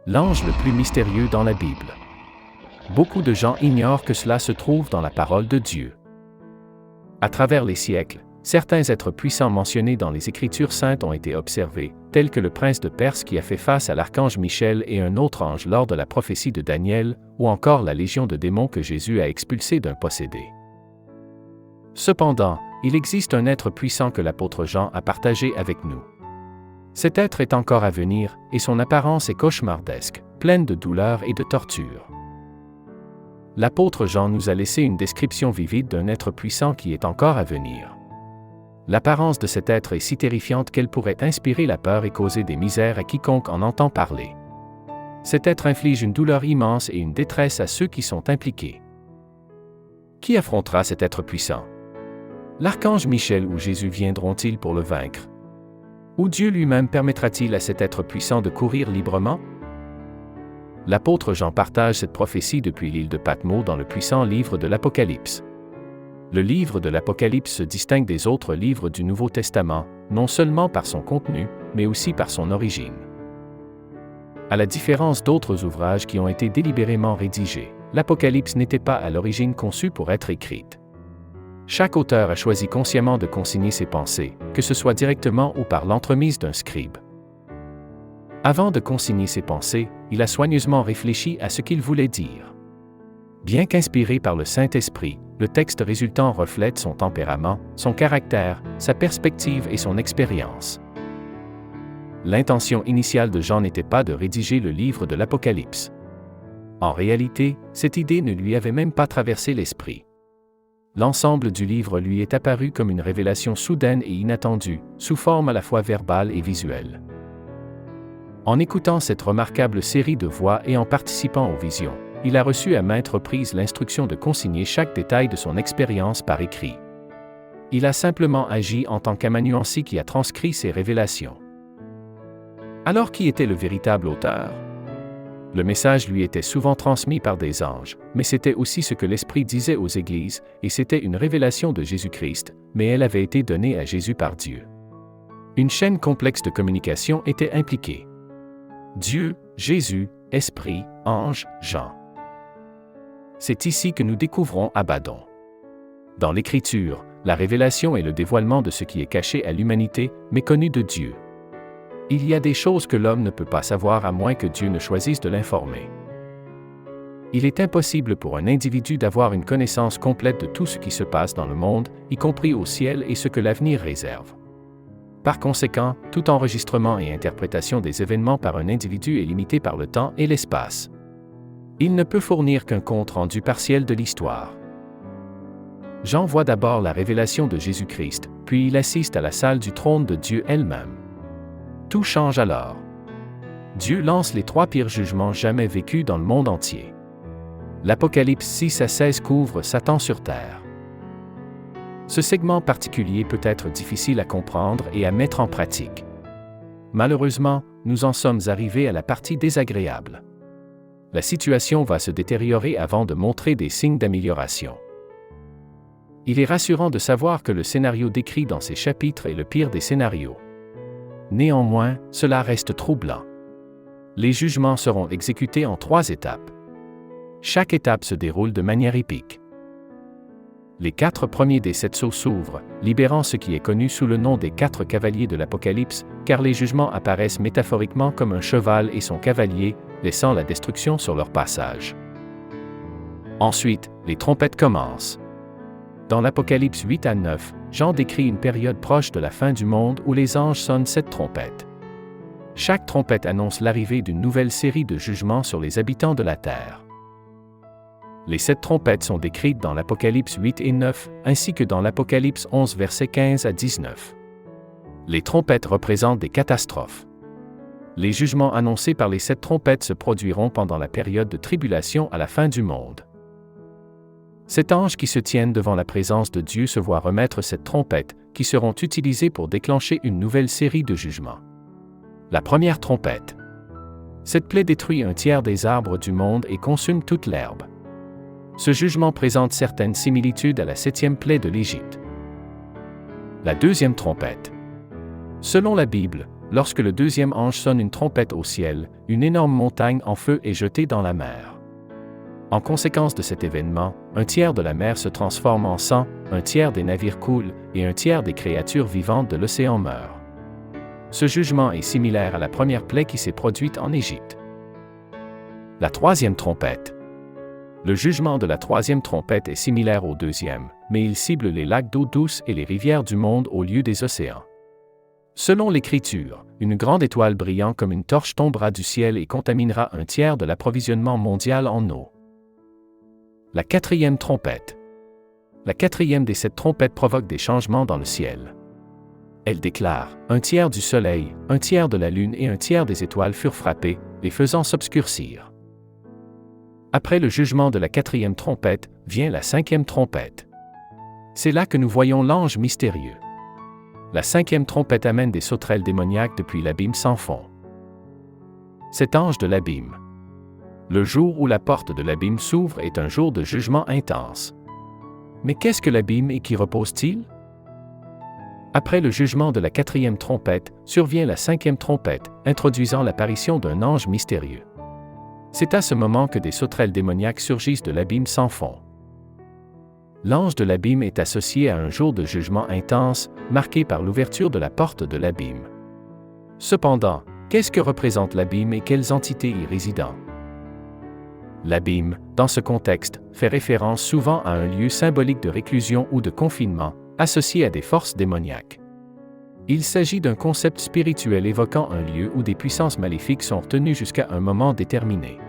L'ange le plus mystérieux dans la Bible. Beaucoup de gens ignorent que cela se trouve dans la parole de Dieu. À travers les siècles, certains êtres puissants mentionnés dans les Écritures saintes ont été observés, tels que le prince de Perse qui a fait face à l'archange Michel et un autre ange lors de la prophétie de Daniel, ou encore la légion de démons que Jésus a expulsés d'un possédé. Cependant, il existe un être puissant que l'apôtre Jean a partagé avec nous. Cet être est encore à venir, et son apparence est cauchemardesque, pleine de douleurs et de tortures. L'apôtre Jean nous a laissé une description vivide d'un être puissant qui est encore à venir. L'apparence de cet être est si terrifiante qu'elle pourrait inspirer la peur et causer des misères à quiconque en entend parler. Cet être inflige une douleur immense et une détresse à ceux qui sont impliqués. Qui affrontera cet être puissant? L'archange Michel ou Jésus viendront-ils pour le vaincre? Ou Dieu lui-même permettra-t-il à cet être puissant de courir librement? L'apôtre Jean partage cette prophétie depuis l'île de Patmos dans le puissant livre de l'Apocalypse. Le livre de l'Apocalypse se distingue des autres livres du Nouveau Testament, non seulement par son contenu, mais aussi par son origine. À la différence d'autres ouvrages qui ont été délibérément rédigés, l'Apocalypse n'était pas à l'origine conçu pour être écrite. Chaque auteur a choisi consciemment de consigner ses pensées, que ce soit directement ou par l'entremise d'un scribe. Avant de consigner ses pensées, il a soigneusement réfléchi à ce qu'il voulait dire. Bien qu'inspiré par le Saint-Esprit, le texte résultant reflète son tempérament, son caractère, sa perspective et son expérience. L'intention initiale de Jean n'était pas de rédiger le livre de l'Apocalypse. En réalité, cette idée ne lui avait même pas traversé l'esprit. L'ensemble du livre lui est apparu comme une révélation soudaine et inattendue, sous forme à la fois verbale et visuelle. En écoutant cette remarquable série de voix et en participant aux visions, il a reçu à maintes reprises l'instruction de consigner chaque détail de son expérience par écrit. Il a simplement agi en tant qu'amanuensis qui a transcrit ces révélations. Alors qui était le véritable auteur? Le message lui était souvent transmis par des anges, mais c'était aussi ce que l'Esprit disait aux Églises, et c'était une révélation de Jésus-Christ, mais elle avait été donnée à Jésus par Dieu. Une chaîne complexe de communication était impliquée. Dieu, Jésus, Esprit, Ange, Jean. C'est ici que nous découvrons Abaddon. Dans l'Écriture, la révélation est le dévoilement de ce qui est caché à l'humanité, méconnu de Dieu. Il y a des choses que l'homme ne peut pas savoir à moins que Dieu ne choisisse de l'informer. Il est impossible pour un individu d'avoir une connaissance complète de tout ce qui se passe dans le monde, y compris au ciel et ce que l'avenir réserve. Par conséquent, tout enregistrement et interprétation des événements par un individu est limité par le temps et l'espace. Il ne peut fournir qu'un compte rendu partiel de l'histoire. Jean voit d'abord la révélation de Jésus-Christ, puis il assiste à la salle du trône de Dieu elle-même. Tout change alors. Dieu lance les 3 pires jugements jamais vécus dans le monde entier. L'Apocalypse 6 à 16 couvre Satan sur terre. Ce segment particulier peut être difficile à comprendre et à mettre en pratique. Malheureusement, nous en sommes arrivés à la partie désagréable. La situation va se détériorer avant de montrer des signes d'amélioration. Il est rassurant de savoir que le scénario décrit dans ces chapitres est le pire des scénarios. Néanmoins, cela reste troublant. Les jugements seront exécutés en 3 étapes. Chaque étape se déroule de manière épique. Les 4 premiers des 7 sceaux s'ouvrent, libérant ce qui est connu sous le nom des 4 cavaliers de l'Apocalypse, car les jugements apparaissent métaphoriquement comme un cheval et son cavalier, laissant la destruction sur leur passage. Ensuite, les trompettes commencent. Dans l'Apocalypse 8 à 9, Jean décrit une période proche de la fin du monde où les anges sonnent 7 trompettes. Chaque trompette annonce l'arrivée d'une nouvelle série de jugements sur les habitants de la terre. Les 7 trompettes sont décrites dans l'Apocalypse 8 et 9, ainsi que dans l'Apocalypse 11 versets 15 à 19. Les trompettes représentent des catastrophes. Les jugements annoncés par les 7 trompettes se produiront pendant la période de tribulation à la fin du monde. 7 anges qui se tiennent devant la présence de Dieu se voient remettre cette trompette, qui seront utilisées pour déclencher une nouvelle série de jugements. La première trompette. Cette plaie détruit un tiers des arbres du monde et consume toute l'herbe. Ce jugement présente certaines similitudes à la 7e plaie de l'Égypte. La deuxième trompette. Selon la Bible, lorsque le deuxième ange sonne une trompette au ciel, une énorme montagne en feu est jetée dans la mer. En conséquence de cet événement, un tiers de la mer se transforme en sang, un tiers des navires coulent, et un tiers des créatures vivantes de l'océan meurent. Ce jugement est similaire à la première plaie qui s'est produite en Égypte. La troisième trompette. Le jugement de la troisième trompette est similaire au deuxième, mais il cible les lacs d'eau douce et les rivières du monde au lieu des océans. Selon l'Écriture, une grande étoile brillant comme une torche tombera du ciel et contaminera un tiers de l'approvisionnement mondial en eau. La quatrième trompette. La quatrième des 7 trompettes provoque des changements dans le ciel. Elle déclare: un tiers du soleil, un tiers de la lune et un tiers des étoiles furent frappés, les faisant s'obscurcir. Après le jugement de la quatrième trompette, vient la cinquième trompette. C'est là que nous voyons l'ange mystérieux. La cinquième trompette amène des sauterelles démoniaques depuis l'abîme sans fond. Cet ange de l'abîme. Le jour où la porte de l'abîme s'ouvre est un jour de jugement intense. Mais qu'est-ce que l'abîme et qui repose-t-il? Après le jugement de la quatrième trompette, survient la cinquième trompette, introduisant l'apparition d'un ange mystérieux. C'est à ce moment que des sauterelles démoniaques surgissent de l'abîme sans fond. L'ange de l'abîme est associé à un jour de jugement intense, marqué par l'ouverture de la porte de l'abîme. Cependant, qu'est-ce que représente l'abîme et quelles entités y résident? L'abîme, dans ce contexte, fait référence souvent à un lieu symbolique de réclusion ou de confinement, associé à des forces démoniaques. Il s'agit d'un concept spirituel évoquant un lieu où des puissances maléfiques sont retenues jusqu'à un moment déterminé.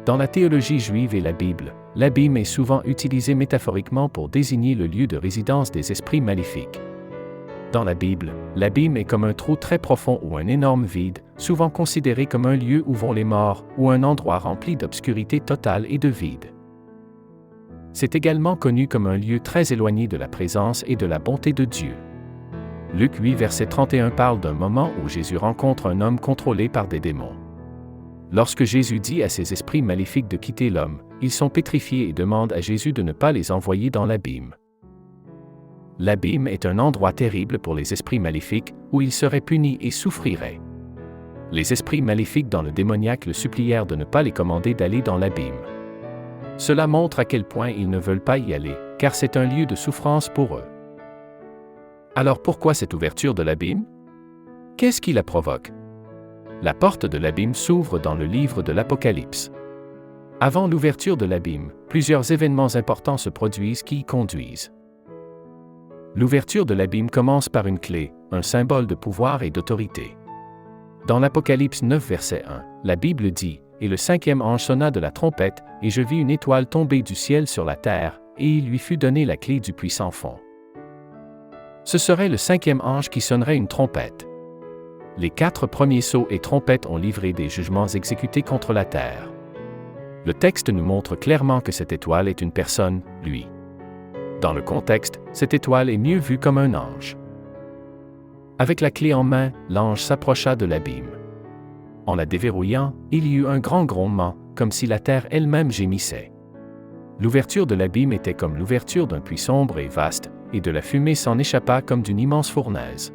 Dans la théologie juive et la Bible, l'abîme est souvent utilisé métaphoriquement pour désigner le lieu de résidence des esprits maléfiques. Dans la Bible, l'abîme est comme un trou très profond ou un énorme vide, souvent considéré comme un lieu où vont les morts, ou un endroit rempli d'obscurité totale et de vide. C'est également connu comme un lieu très éloigné de la présence et de la bonté de Dieu. Luc 8 verset 31 parle d'un moment où Jésus rencontre un homme contrôlé par des démons. Lorsque Jésus dit à ces esprits maléfiques de quitter l'homme, ils sont pétrifiés et demandent à Jésus de ne pas les envoyer dans l'abîme. L'abîme est un endroit terrible pour les esprits maléfiques, où ils seraient punis et souffriraient. Les esprits maléfiques dans le démoniaque le supplièrent de ne pas les commander d'aller dans l'abîme. Cela montre à quel point ils ne veulent pas y aller, car c'est un lieu de souffrance pour eux. Alors pourquoi cette ouverture de l'abîme? Qu'est-ce qui la provoque? La porte de l'abîme s'ouvre dans le livre de l'Apocalypse. Avant l'ouverture de l'abîme, plusieurs événements importants se produisent qui y conduisent. L'ouverture de l'abîme commence par une clé, un symbole de pouvoir et d'autorité. Dans l'Apocalypse 9 verset 1, la Bible dit: « Et le cinquième ange sonna de la trompette, et je vis une étoile tomber du ciel sur la terre, et il lui fut donné la clé du puissant fond. » Ce serait le cinquième ange qui sonnerait une trompette. Les 4 premiers sceaux et trompettes ont livré des jugements exécutés contre la terre. Le texte nous montre clairement que cette étoile est une personne, lui. Dans le contexte, cette étoile est mieux vue comme un ange. Avec la clé en main, l'ange s'approcha de l'abîme. En la déverrouillant, il y eut un grand grondement, comme si la terre elle-même gémissait. L'ouverture de l'abîme était comme l'ouverture d'un puits sombre et vaste, et de la fumée s'en échappa comme d'une immense fournaise.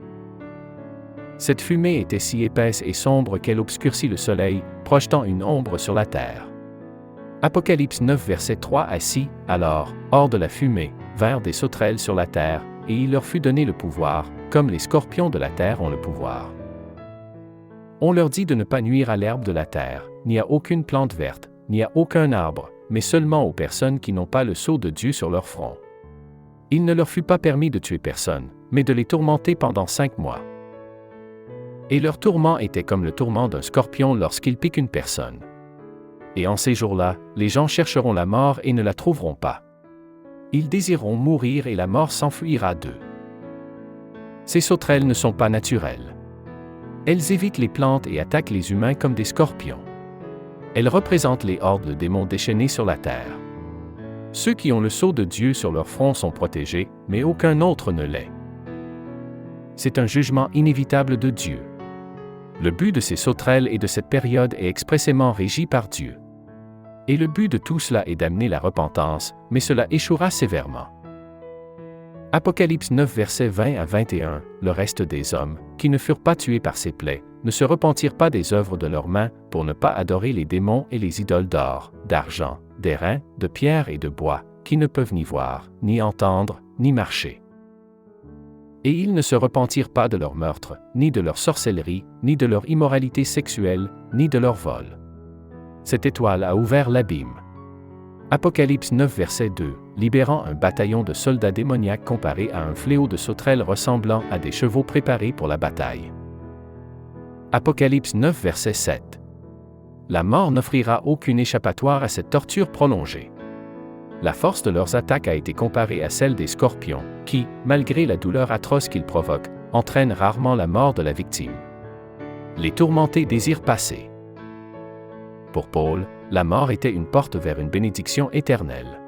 Cette fumée était si épaisse et sombre qu'elle obscurcit le soleil, projetant une ombre sur la terre. Apocalypse 9 verset 3 à 6, alors, hors de la fumée, vinrent des sauterelles sur la terre, et il leur fut donné le pouvoir, comme les scorpions de la terre ont le pouvoir. On leur dit de ne pas nuire à l'herbe de la terre, ni à aucune plante verte, ni à aucun arbre, mais seulement aux personnes qui n'ont pas le sceau de Dieu sur leur front. Il ne leur fut pas permis de tuer personne, mais de les tourmenter pendant 5 mois. Et leur tourment était comme le tourment d'un scorpion lorsqu'il pique une personne. Et en ces jours-là, les gens chercheront la mort et ne la trouveront pas. Ils désireront mourir et la mort s'enfuira d'eux. Ces sauterelles ne sont pas naturelles. Elles évitent les plantes et attaquent les humains comme des scorpions. Elles représentent les hordes de démons déchaînés sur la terre. Ceux qui ont le sceau de Dieu sur leur front sont protégés, mais aucun autre ne l'est. C'est un jugement inévitable de Dieu. Le but de ces sauterelles et de cette période est expressément régi par Dieu. Et le but de tout cela est d'amener la repentance, mais cela échouera sévèrement. Apocalypse 9 versets 20 à 21, le reste des hommes, qui ne furent pas tués par ces plaies, ne se repentirent pas des œuvres de leurs mains, pour ne pas adorer les démons et les idoles d'or, d'argent, d'airain, de pierre et de bois, qui ne peuvent ni voir, ni entendre, ni marcher. Et ils ne se repentirent pas de leur meurtre, ni de leur sorcellerie, ni de leur immoralité sexuelle, ni de leur vol. Cette étoile a ouvert l'abîme. Apocalypse 9 verset 2, libérant un bataillon de soldats démoniaques comparé à un fléau de sauterelles ressemblant à des chevaux préparés pour la bataille. Apocalypse 9 verset 7. La mort n'offrira aucune échappatoire à cette torture prolongée. La force de leurs attaques a été comparée à celle des scorpions, qui, malgré la douleur atroce qu'ils provoquent, entraînent rarement la mort de la victime. Les tourmentés désirent passer. Pour Paul, la mort était une porte vers une bénédiction éternelle.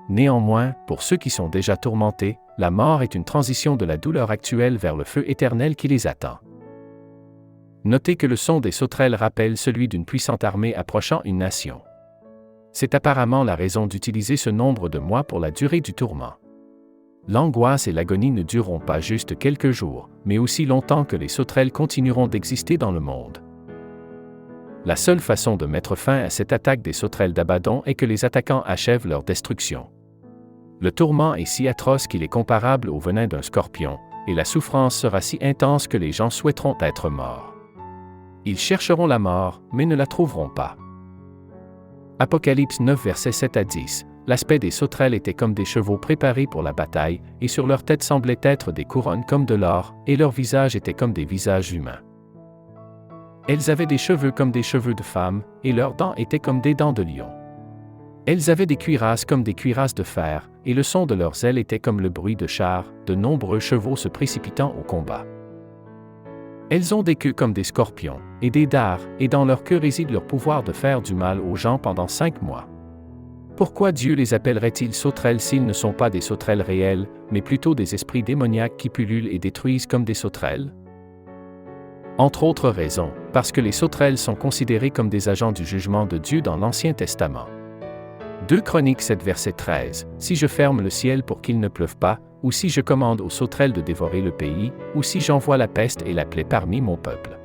Néanmoins, pour ceux qui sont déjà tourmentés, la mort est une transition de la douleur actuelle vers le feu éternel qui les attend. Notez que le son des sauterelles rappelle celui d'une puissante armée approchant une nation. C'est apparemment la raison d'utiliser ce nombre de mois pour la durée du tourment. L'angoisse et l'agonie ne dureront pas juste quelques jours, mais aussi longtemps que les sauterelles continueront d'exister dans le monde. La seule façon de mettre fin à cette attaque des sauterelles d'Abaddon est que les attaquants achèvent leur destruction. Le tourment est si atroce qu'il est comparable au venin d'un scorpion, et la souffrance sera si intense que les gens souhaiteront être morts. Ils chercheront la mort, mais ne la trouveront pas. Apocalypse 9 versets 7 à 10. L'aspect des sauterelles était comme des chevaux préparés pour la bataille, et sur leur tête semblaient être des couronnes comme de l'or, et leurs visages étaient comme des visages humains. Elles avaient des cheveux comme des cheveux de femmes, et leurs dents étaient comme des dents de lion. Elles avaient des cuirasses comme des cuirasses de fer, et le son de leurs ailes était comme le bruit de chars, de nombreux chevaux se précipitant au combat. Elles ont des queues comme des scorpions, et des dards, et dans leur queue réside leur pouvoir de faire du mal aux gens pendant 5 mois. Pourquoi Dieu les appellerait-il sauterelles s'ils ne sont pas des sauterelles réelles, mais plutôt des esprits démoniaques qui pullulent et détruisent comme des sauterelles? Entre autres raisons, parce que les sauterelles sont considérées comme des agents du jugement de Dieu dans l'Ancien Testament. 2 Chroniques 7 verset 13, « Si je ferme le ciel pour qu'il ne pleuve pas, ou si je commande aux sauterelles de dévorer le pays, ou si j'envoie la peste et la plaie parmi mon peuple. »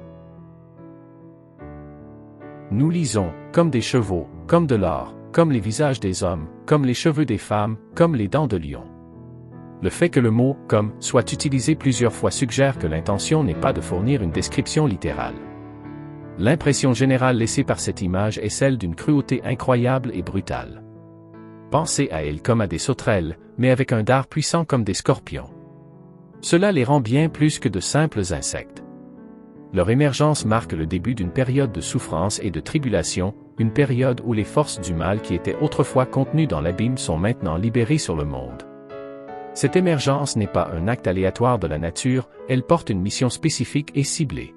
Nous lisons, comme des chevaux, comme de l'or, comme les visages des hommes, comme les cheveux des femmes, comme les dents de lion. Le fait que le mot « comme » soit utilisé plusieurs fois suggère que l'intention n'est pas de fournir une description littérale. L'impression générale laissée par cette image est celle d'une cruauté incroyable et brutale. Pensez à elles comme à des sauterelles, mais avec un dard puissant comme des scorpions. Cela les rend bien plus que de simples insectes. Leur émergence marque le début d'une période de souffrance et de tribulation, une période où les forces du mal qui étaient autrefois contenues dans l'abîme sont maintenant libérées sur le monde. Cette émergence n'est pas un acte aléatoire de la nature, elle porte une mission spécifique et ciblée.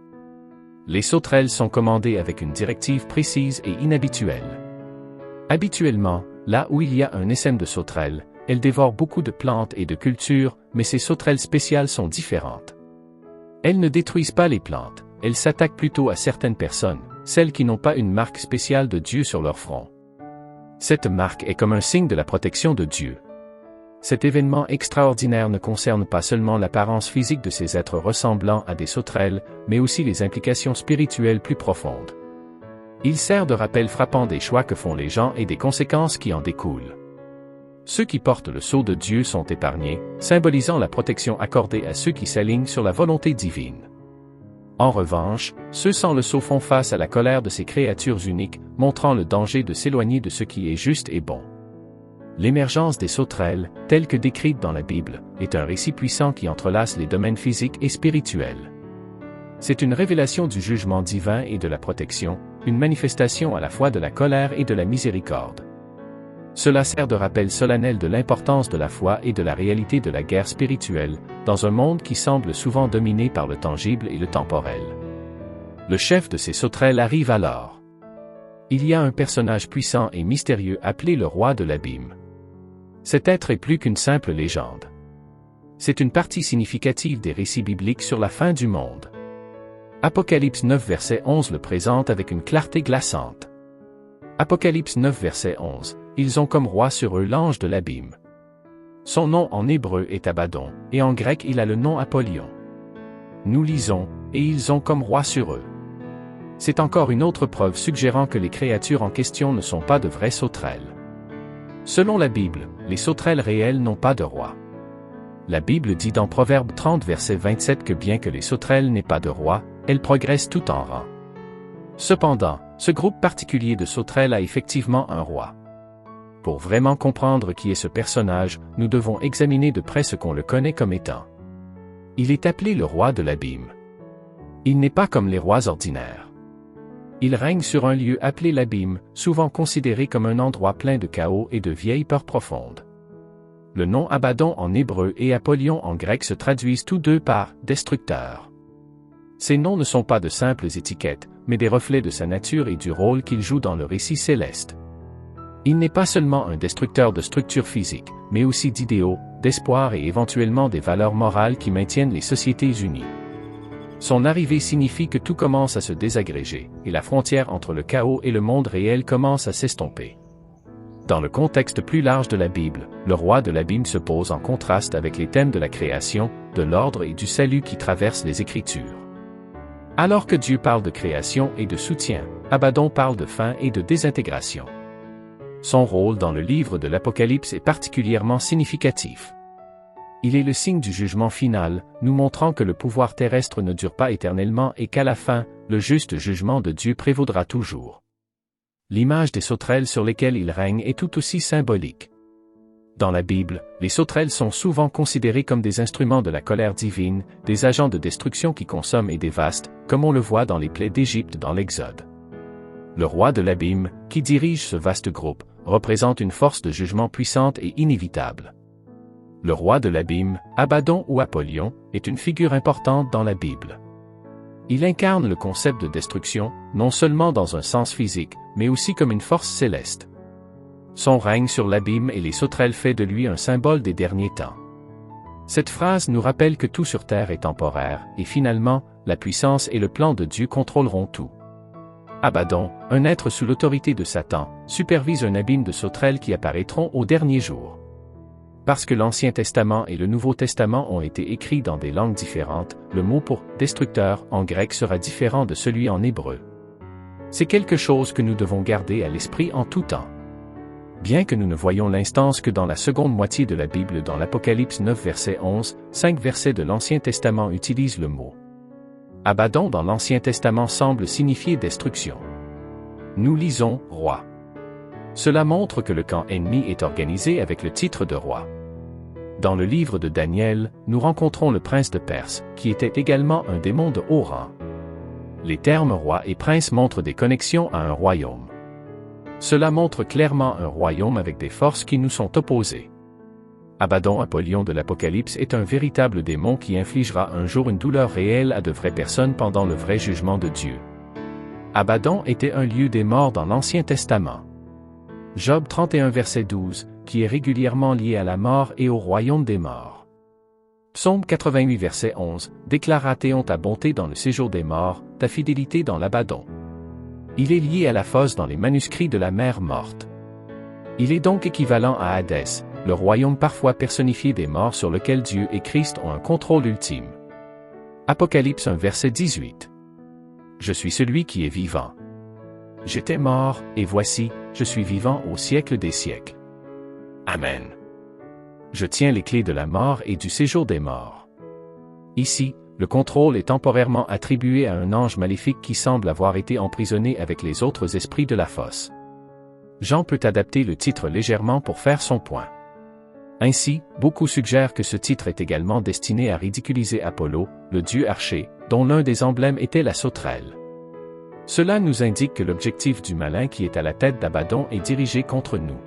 Les sauterelles sont commandées avec une directive précise et inhabituelle. Habituellement, là où il y a un essaim de sauterelles, elles dévorent beaucoup de plantes et de cultures, mais ces sauterelles spéciales sont différentes. Elles ne détruisent pas les plantes, elles s'attaquent plutôt à certaines personnes, celles qui n'ont pas une marque spéciale de Dieu sur leur front. Cette marque est comme un signe de la protection de Dieu. Cet événement extraordinaire ne concerne pas seulement l'apparence physique de ces êtres ressemblant à des sauterelles, mais aussi les implications spirituelles plus profondes. Il sert de rappel frappant des choix que font les gens et des conséquences qui en découlent. Ceux qui portent le sceau de Dieu sont épargnés, symbolisant la protection accordée à ceux qui s'alignent sur la volonté divine. En revanche, ceux sans le sceau font face à la colère de ces créatures uniques, montrant le danger de s'éloigner de ce qui est juste et bon. L'émergence des sauterelles, telle que décrite dans la Bible, est un récit puissant qui entrelace les domaines physiques et spirituels. C'est une révélation du jugement divin et de la protection, une manifestation à la fois de la colère et de la miséricorde. Cela sert de rappel solennel de l'importance de la foi et de la réalité de la guerre spirituelle, dans un monde qui semble souvent dominé par le tangible et le temporel. Le chef de ces sauterelles arrive alors. Il y a un personnage puissant et mystérieux appelé le roi de l'abîme. Cet être est plus qu'une simple légende. C'est une partie significative des récits bibliques sur la fin du monde. Apocalypse 9 verset 11 le présente avec une clarté glaçante. Apocalypse 9 verset 11, ils ont comme roi sur eux l'ange de l'abîme. Son nom en hébreu est Abaddon, et en grec il a le nom Apollyon. Nous lisons, et ils ont comme roi sur eux. C'est encore une autre preuve suggérant que les créatures en question ne sont pas de vraies sauterelles. Selon la Bible, les sauterelles réelles n'ont pas de roi. La Bible dit dans Proverbe 30 verset 27 que bien que les sauterelles n'aient pas de roi, elles progressent tout en rang. Cependant, ce groupe particulier de sauterelles a effectivement un roi. Pour vraiment comprendre qui est ce personnage, nous devons examiner de près ce qu'on le connaît comme étant. Il est appelé le roi de l'abîme. Il n'est pas comme les rois ordinaires. Il règne sur un lieu appelé l'abîme, souvent considéré comme un endroit plein de chaos et de vieilles peurs profondes. Le nom Abaddon en hébreu et Apollyon en grec se traduisent tous deux par « destructeur ». Ces noms ne sont pas de simples étiquettes, mais des reflets de sa nature et du rôle qu'il joue dans le récit céleste. Il n'est pas seulement un destructeur de structures physiques, mais aussi d'idéaux, d'espoir et éventuellement des valeurs morales qui maintiennent les sociétés unies. Son arrivée signifie que tout commence à se désagréger, et la frontière entre le chaos et le monde réel commence à s'estomper. Dans le contexte plus large de la Bible, le roi de l'abîme se pose en contraste avec les thèmes de la création, de l'ordre et du salut qui traversent les Écritures. Alors que Dieu parle de création et de soutien, Abaddon parle de fin et de désintégration. Son rôle dans le livre de l'Apocalypse est particulièrement significatif. Il est le signe du jugement final, nous montrant que le pouvoir terrestre ne dure pas éternellement et qu'à la fin, le juste jugement de Dieu prévaudra toujours. L'image des sauterelles sur lesquelles il règne est tout aussi symbolique. Dans la Bible, les sauterelles sont souvent considérées comme des instruments de la colère divine, des agents de destruction qui consomment et dévastent, comme on le voit dans les plaies d'Égypte dans l'Exode. Le roi de l'abîme, qui dirige ce vaste groupe, représente une force de jugement puissante et inévitable. Le roi de l'abîme, Abaddon ou Apollyon, est une figure importante dans la Bible. Il incarne le concept de destruction, non seulement dans un sens physique, mais aussi comme une force céleste. Son règne sur l'abîme et les sauterelles fait de lui un symbole des derniers temps. Cette phrase nous rappelle que tout sur terre est temporaire, et finalement, la puissance et le plan de Dieu contrôleront tout. Abaddon, un être sous l'autorité de Satan, supervise un abîme de sauterelles qui apparaîtront au dernier jour. Parce que l'Ancien Testament et le Nouveau Testament ont été écrits dans des langues différentes, le mot pour « destructeur » en grec sera différent de celui en hébreu. C'est quelque chose que nous devons garder à l'esprit en tout temps. Bien que nous ne voyions l'instance que dans la seconde moitié de la Bible dans l'Apocalypse 9 verset 11, 5 versets de l'Ancien Testament utilisent le mot. Abaddon dans l'Ancien Testament semble signifier destruction. Nous lisons « roi ». Cela montre que le camp ennemi est organisé avec le titre de roi. Dans le livre de Daniel, nous rencontrons le prince de Perse, qui était également un démon de haut rang. Les termes roi et prince montrent des connexions à un royaume. Cela montre clairement un royaume avec des forces qui nous sont opposées. Abaddon Apollyon de l'Apocalypse est un véritable démon qui infligera un jour une douleur réelle à de vraies personnes pendant le vrai jugement de Dieu. Abaddon était un lieu des morts dans l'Ancien Testament. Job 31 verset 12, qui est régulièrement lié à la mort et au royaume des morts. Psaume 88 verset 11, déclare à Théon ta bonté dans le séjour des morts, ta fidélité dans l'Abaddon. Il est lié à la fosse dans les manuscrits de la mer morte. Il est donc équivalent à Hadès, le royaume parfois personnifié des morts sur lequel Dieu et Christ ont un contrôle ultime. Apocalypse 1 verset 18. Je suis celui qui est vivant. J'étais mort, et voici, je suis vivant au siècle des siècles. Amen. Je tiens les clés de la mort et du séjour des morts. Ici, le contrôle est temporairement attribué à un ange maléfique qui semble avoir été emprisonné avec les autres esprits de la fosse. Jean peut adapter le titre légèrement pour faire son point. Ainsi, beaucoup suggèrent que ce titre est également destiné à ridiculiser Apollo, le dieu archer, dont l'un des emblèmes était la sauterelle. Cela nous indique que l'objectif du malin qui est à la tête d'Abaddon est dirigé contre nous.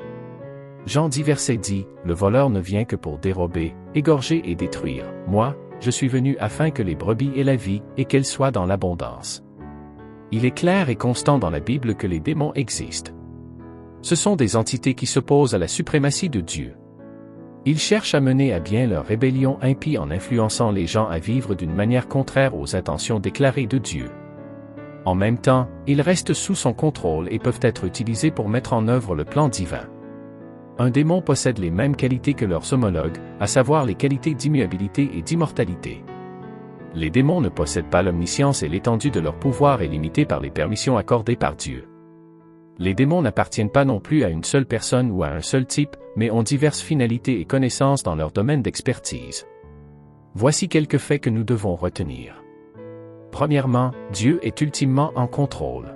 Jean 10 verset dit, « Le voleur ne vient que pour dérober, égorger et détruire. Moi, je suis venu afin que les brebis aient la vie et qu'elles soient dans l'abondance. » Il est clair et constant dans la Bible que les démons existent. Ce sont des entités qui s'opposent à la suprématie de Dieu. Ils cherchent à mener à bien leur rébellion impie en influençant les gens à vivre d'une manière contraire aux intentions déclarées de Dieu. En même temps, ils restent sous son contrôle et peuvent être utilisés pour mettre en œuvre le plan divin. Un démon possède les mêmes qualités que leurs homologues, à savoir les qualités d'immuabilité et d'immortalité. Les démons ne possèdent pas l'omniscience et l'étendue de leur pouvoir est limitée par les permissions accordées par Dieu. Les démons n'appartiennent pas non plus à une seule personne ou à un seul type, mais ont diverses finalités et connaissances dans leur domaine d'expertise. Voici quelques faits que nous devons retenir. Premièrement, Dieu est ultimement en contrôle.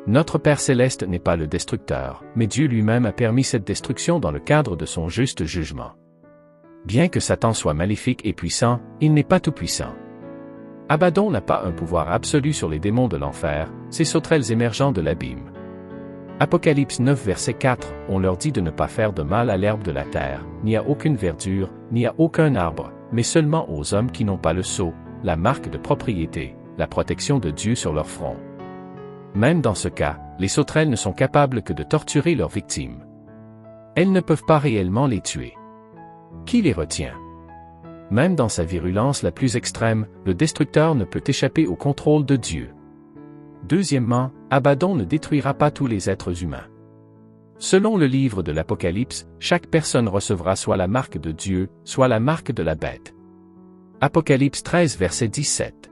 Notre Père céleste n'est pas le destructeur, mais Dieu lui-même a permis cette destruction dans le cadre de son juste jugement. Bien que Satan soit maléfique et puissant, il n'est pas tout-puissant. Abaddon n'a pas un pouvoir absolu sur les démons de l'enfer, ces sauterelles émergeant de l'abîme. Apocalypse 9 verset 4, on leur dit de ne pas faire de mal à l'herbe de la terre, ni à aucune verdure, ni à aucun arbre, mais seulement aux hommes qui n'ont pas le sceau, la marque de propriété, la protection de Dieu sur leur front. Même dans ce cas, les sauterelles ne sont capables que de torturer leurs victimes. Elles ne peuvent pas réellement les tuer. Qui les retient? Même dans sa virulence la plus extrême, le destructeur ne peut échapper au contrôle de Dieu. Deuxièmement, Abaddon ne détruira pas tous les êtres humains. Selon le livre de l'Apocalypse, chaque personne recevra soit la marque de Dieu, soit la marque de la bête. Apocalypse 13 verset 17.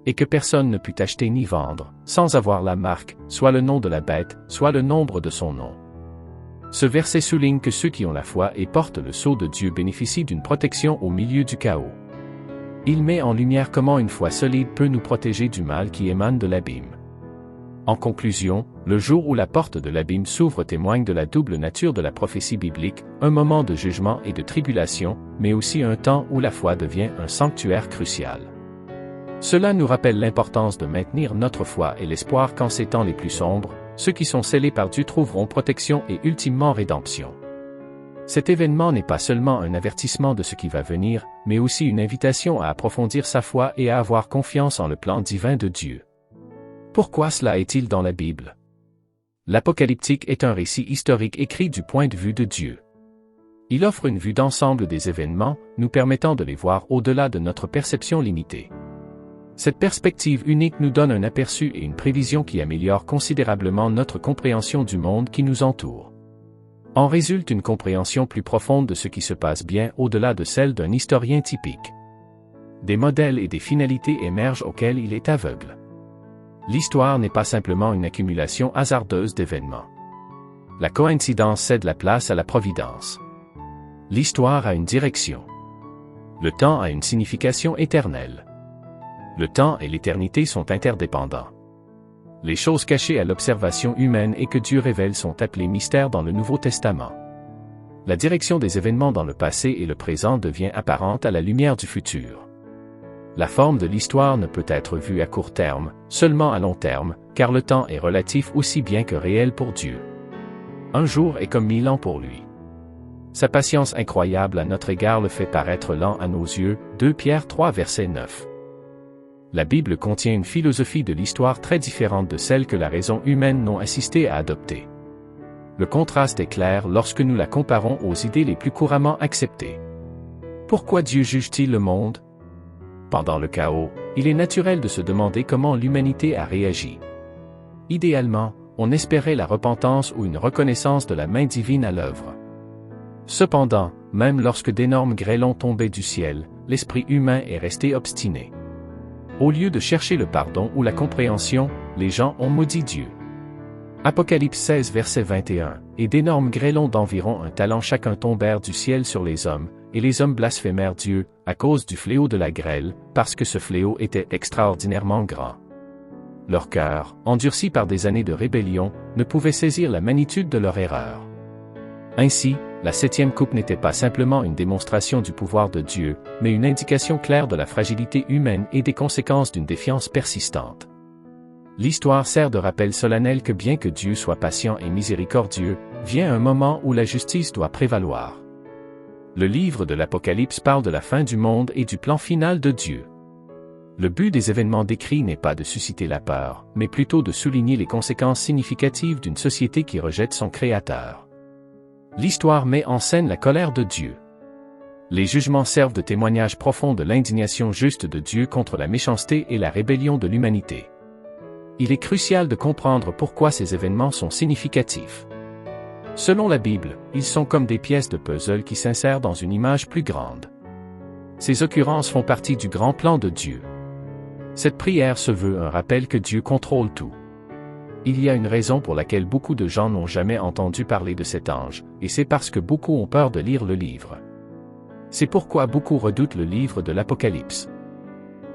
Et que personne ne put acheter ni vendre, sans avoir la marque, soit le nom de la bête, soit le nombre de son nom. Ce verset souligne que ceux qui ont la foi et portent le sceau de Dieu bénéficient d'une protection au milieu du chaos. Il met en lumière comment une foi solide peut nous protéger du mal qui émane de l'abîme. En conclusion, le jour où la porte de l'abîme s'ouvre témoigne de la double nature de la prophétie biblique, un moment de jugement et de tribulation, mais aussi un temps où la foi devient un sanctuaire crucial. Cela nous rappelle l'importance de maintenir notre foi et l'espoir qu'en ces temps les plus sombres, ceux qui sont scellés par Dieu trouveront protection et ultimement rédemption. Cet événement n'est pas seulement un avertissement de ce qui va venir, mais aussi une invitation à approfondir sa foi et à avoir confiance en le plan divin de Dieu. Pourquoi cela est-il dans la Bible? L'Apocalyptique est un récit historique écrit du point de vue de Dieu. Il offre une vue d'ensemble des événements, nous permettant de les voir au-delà de notre perception limitée. Cette perspective unique nous donne un aperçu et une prévision qui améliorent considérablement notre compréhension du monde qui nous entoure. En résulte une compréhension plus profonde de ce qui se passe bien au-delà de celle d'un historien typique. Des modèles et des finalités émergent auxquels il est aveugle. L'histoire n'est pas simplement une accumulation hasardeuse d'événements. La coïncidence cède la place à la providence. L'histoire a une direction. Le temps a une signification éternelle. Le temps et l'éternité sont interdépendants. Les choses cachées à l'observation humaine et que Dieu révèle sont appelées mystères dans le Nouveau Testament. La direction des événements dans le passé et le présent devient apparente à la lumière du futur. La forme de l'histoire ne peut être vue à court terme, seulement à long terme, car le temps est relatif aussi bien que réel pour Dieu. Un jour est comme 1000 ans pour lui. Sa patience incroyable à notre égard le fait paraître lent à nos yeux, 2 Pierre 3 verset 9. La Bible contient une philosophie de l'histoire très différente de celle que la raison humaine n'a assisté à adopter. Le contraste est clair lorsque nous la comparons aux idées les plus couramment acceptées. Pourquoi Dieu juge-t-il le monde? Pendant le chaos, il est naturel de se demander comment l'humanité a réagi. Idéalement, on espérait la repentance ou une reconnaissance de la main divine à l'œuvre. Cependant, même lorsque d'énormes grêlons tombaient du ciel, l'esprit humain est resté obstiné. Au lieu de chercher le pardon ou la compréhension, les gens ont maudit Dieu. Apocalypse 16 verset 21, et d'énormes grêlons d'environ 1 talent chacun tombèrent du ciel sur les hommes, et les hommes blasphémèrent Dieu, à cause du fléau de la grêle, parce que ce fléau était extraordinairement grand. Leur cœur, endurci par des années de rébellion, ne pouvait saisir la magnitude de leur erreur. Ainsi, la 7e coupe n'était pas simplement une démonstration du pouvoir de Dieu, mais une indication claire de la fragilité humaine et des conséquences d'une défiance persistante. L'histoire sert de rappel solennel que bien que Dieu soit patient et miséricordieux, vient un moment où la justice doit prévaloir. Le livre de l'Apocalypse parle de la fin du monde et du plan final de Dieu. Le but des événements décrits n'est pas de susciter la peur, mais plutôt de souligner les conséquences significatives d'une société qui rejette son Créateur. L'histoire met en scène la colère de Dieu. Les jugements servent de témoignage profond de l'indignation juste de Dieu contre la méchanceté et la rébellion de l'humanité. Il est crucial de comprendre pourquoi ces événements sont significatifs. Selon la Bible, ils sont comme des pièces de puzzle qui s'insèrent dans une image plus grande. Ces occurrences font partie du grand plan de Dieu. Cette prière se veut un rappel que Dieu contrôle tout. Il y a une raison pour laquelle beaucoup de gens n'ont jamais entendu parler de cet ange, et c'est parce que beaucoup ont peur de lire le livre. C'est pourquoi beaucoup redoutent le livre de l'Apocalypse.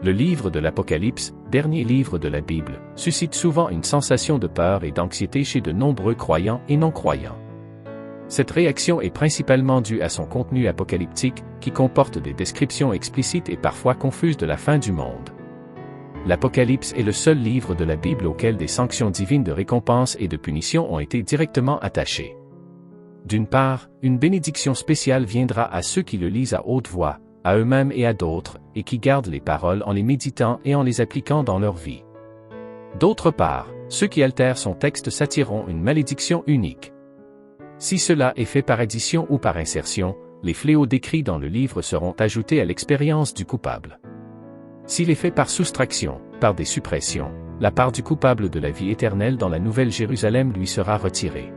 Le livre de l'Apocalypse, dernier livre de la Bible, suscite souvent une sensation de peur et d'anxiété chez de nombreux croyants et non-croyants. Cette réaction est principalement due à son contenu apocalyptique, qui comporte des descriptions explicites et parfois confuses de la fin du monde. L'Apocalypse est le seul livre de la Bible auquel des sanctions divines de récompense et de punition ont été directement attachées. D'une part, une bénédiction spéciale viendra à ceux qui le lisent à haute voix, à eux-mêmes et à d'autres, et qui gardent les paroles en les méditant et en les appliquant dans leur vie. D'autre part, ceux qui altèrent son texte s'attireront une malédiction unique. Si cela est fait par addition ou par insertion, les fléaux décrits dans le livre seront ajoutés à l'expérience du coupable. S'il est fait par soustraction, par des suppressions, la part du coupable de la vie éternelle dans la Nouvelle Jérusalem lui sera retirée.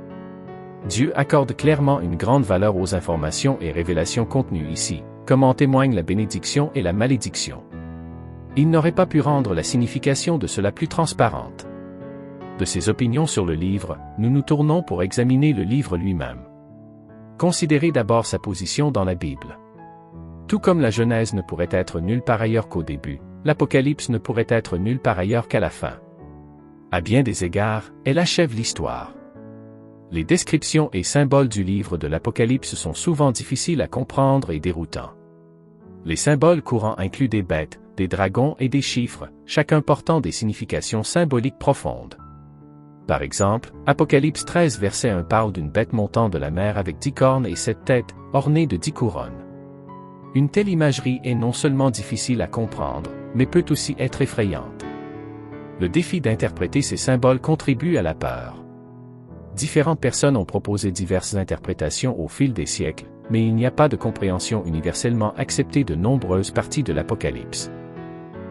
Dieu accorde clairement une grande valeur aux informations et révélations contenues ici, comme en témoignent la bénédiction et la malédiction. Il n'aurait pas pu rendre la signification de cela plus transparente. De ses opinions sur le livre, nous nous tournons pour examiner le livre lui-même. Considérez d'abord sa position dans la Bible. Tout comme la Genèse ne pourrait être nulle part ailleurs qu'au début, l'Apocalypse ne pourrait être nulle part ailleurs qu'à la fin. À bien des égards, elle achève l'histoire. Les descriptions et symboles du livre de l'Apocalypse sont souvent difficiles à comprendre et déroutants. Les symboles courants incluent des bêtes, des dragons et des chiffres, chacun portant des significations symboliques profondes. Par exemple, Apocalypse 13 verset 1 parle d'une bête montant de la mer avec 10 cornes et 7 têtes, ornées de 10 couronnes. Une telle imagerie est non seulement difficile à comprendre, mais peut aussi être effrayante. Le défi d'interpréter ces symboles contribue à la peur. Différentes personnes ont proposé diverses interprétations au fil des siècles, mais il n'y a pas de compréhension universellement acceptée de nombreuses parties de l'Apocalypse.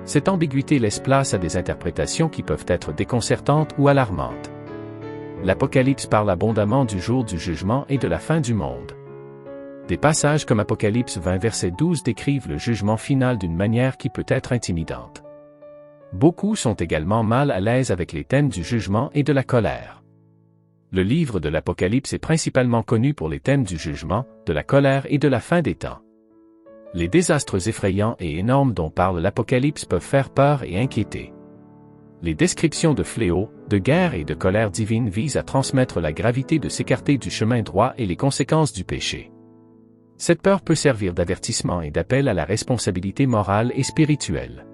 Cette ambiguïté laisse place à des interprétations qui peuvent être déconcertantes ou alarmantes. L'Apocalypse parle abondamment du jour du jugement et de la fin du monde. Des passages comme Apocalypse 20 verset 12 décrivent le jugement final d'une manière qui peut être intimidante. Beaucoup sont également mal à l'aise avec les thèmes du jugement et de la colère. Le livre de l'Apocalypse est principalement connu pour les thèmes du jugement, de la colère et de la fin des temps. Les désastres effrayants et énormes dont parle l'Apocalypse peuvent faire peur et inquiéter. Les descriptions de fléaux, de guerre et de colère divine visent à transmettre la gravité de s'écarter du chemin droit et les conséquences du péché. Cette peur peut servir d'avertissement et d'appel à la responsabilité morale et spirituelle.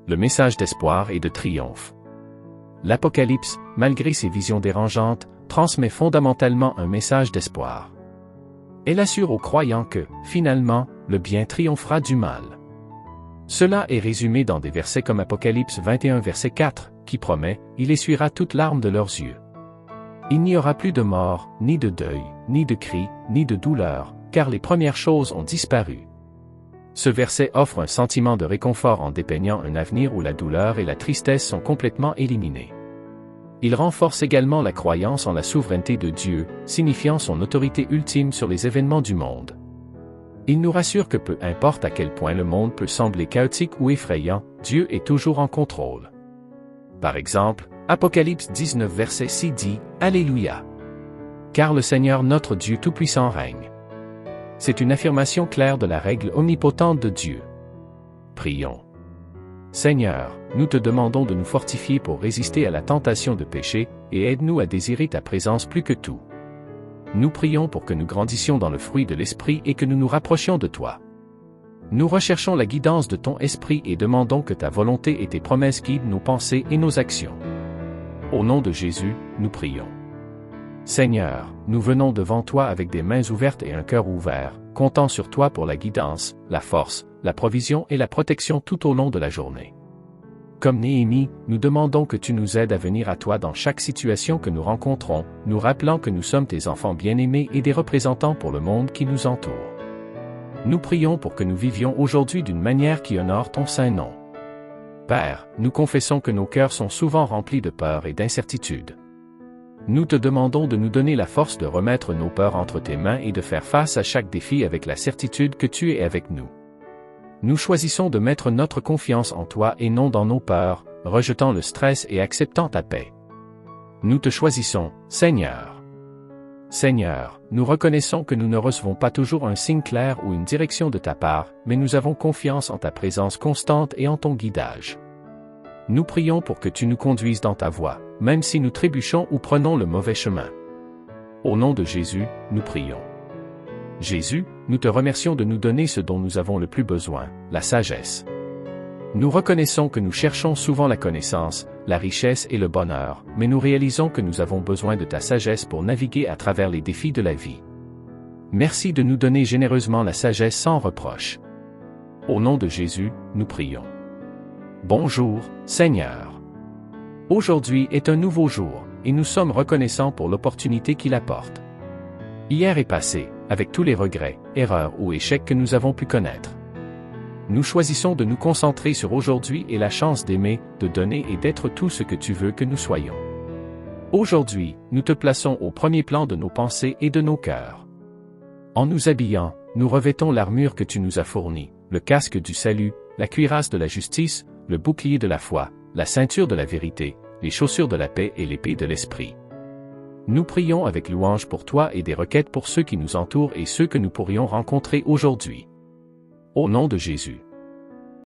Le message d'espoir et de triomphe. L'Apocalypse, malgré ses visions dérangeantes, transmet fondamentalement un message d'espoir. Elle assure aux croyants que, finalement, le bien triomphera du mal. Cela est résumé dans des versets comme Apocalypse 21 verset 4, qui promet « Il essuiera toute larme de leurs yeux. Il n'y aura plus de mort, ni de deuil, ni de cris, ni de douleur, car les premières choses ont disparu. » Ce verset offre un sentiment de réconfort en dépeignant un avenir où la douleur et la tristesse sont complètement éliminées. Il renforce également la croyance en la souveraineté de Dieu, signifiant son autorité ultime sur les événements du monde. Il nous rassure que peu importe à quel point le monde peut sembler chaotique ou effrayant, Dieu est toujours en contrôle. Par exemple, Apocalypse 19 verset 6 dit « Alléluia! Car le Seigneur notre Dieu Tout-Puissant règne. » C'est une affirmation claire de la règle omnipotente de Dieu. Prions. Seigneur, nous te demandons de nous fortifier pour résister à la tentation de péché, et aide-nous à désirer ta présence plus que tout. Nous prions pour que nous grandissions dans le fruit de l'Esprit et que nous nous rapprochions de toi. Nous recherchons la guidance de ton Esprit et demandons que ta volonté et tes promesses guident nos pensées et nos actions. Au nom de Jésus, nous prions. Seigneur, nous venons devant toi avec des mains ouvertes et un cœur ouvert, comptant sur toi pour la guidance, la force, la provision et la protection tout au long de la journée. Comme Néhémie, nous demandons que tu nous aides à venir à toi dans chaque situation que nous rencontrons, nous rappelant que nous sommes tes enfants bien-aimés et des représentants pour le monde qui nous entoure. Nous prions pour que nous vivions aujourd'hui d'une manière qui honore ton saint nom. Père, nous confessons que nos cœurs sont souvent remplis de peur et d'incertitude. Nous te demandons de nous donner la force de remettre nos peurs entre tes mains et de faire face à chaque défi avec la certitude que tu es avec nous. Nous choisissons de mettre notre confiance en toi et non dans nos peurs, rejetant le stress et acceptant ta paix. Nous te choisissons, Seigneur. Seigneur, nous reconnaissons que nous ne recevons pas toujours un signe clair ou une direction de ta part, mais nous avons confiance en ta présence constante et en ton guidage. Nous prions pour que tu nous conduises dans ta voie, même si nous trébuchons ou prenons le mauvais chemin. Au nom de Jésus, nous prions. Jésus, nous te remercions de nous donner ce dont nous avons le plus besoin, la sagesse. Nous reconnaissons que nous cherchons souvent la connaissance, la richesse et le bonheur, mais nous réalisons que nous avons besoin de ta sagesse pour naviguer à travers les défis de la vie. Merci de nous donner généreusement la sagesse sans reproche. Au nom de Jésus, nous prions. Bonjour, Seigneur. Aujourd'hui est un nouveau jour, et nous sommes reconnaissants pour l'opportunité qu'il apporte. Hier est passé, avec tous les regrets, erreurs ou échecs que nous avons pu connaître. Nous choisissons de nous concentrer sur aujourd'hui et la chance d'aimer, de donner et d'être tout ce que tu veux que nous soyons. Aujourd'hui, nous te plaçons au premier plan de nos pensées et de nos cœurs. En nous habillant, nous revêtons l'armure que tu nous as fournie, le casque du salut, la cuirasse de la justice, le bouclier de la foi, la ceinture de la vérité, les chaussures de la paix et l'épée de l'esprit. Nous prions avec louange pour toi et des requêtes pour ceux qui nous entourent et ceux que nous pourrions rencontrer aujourd'hui. Au nom de Jésus.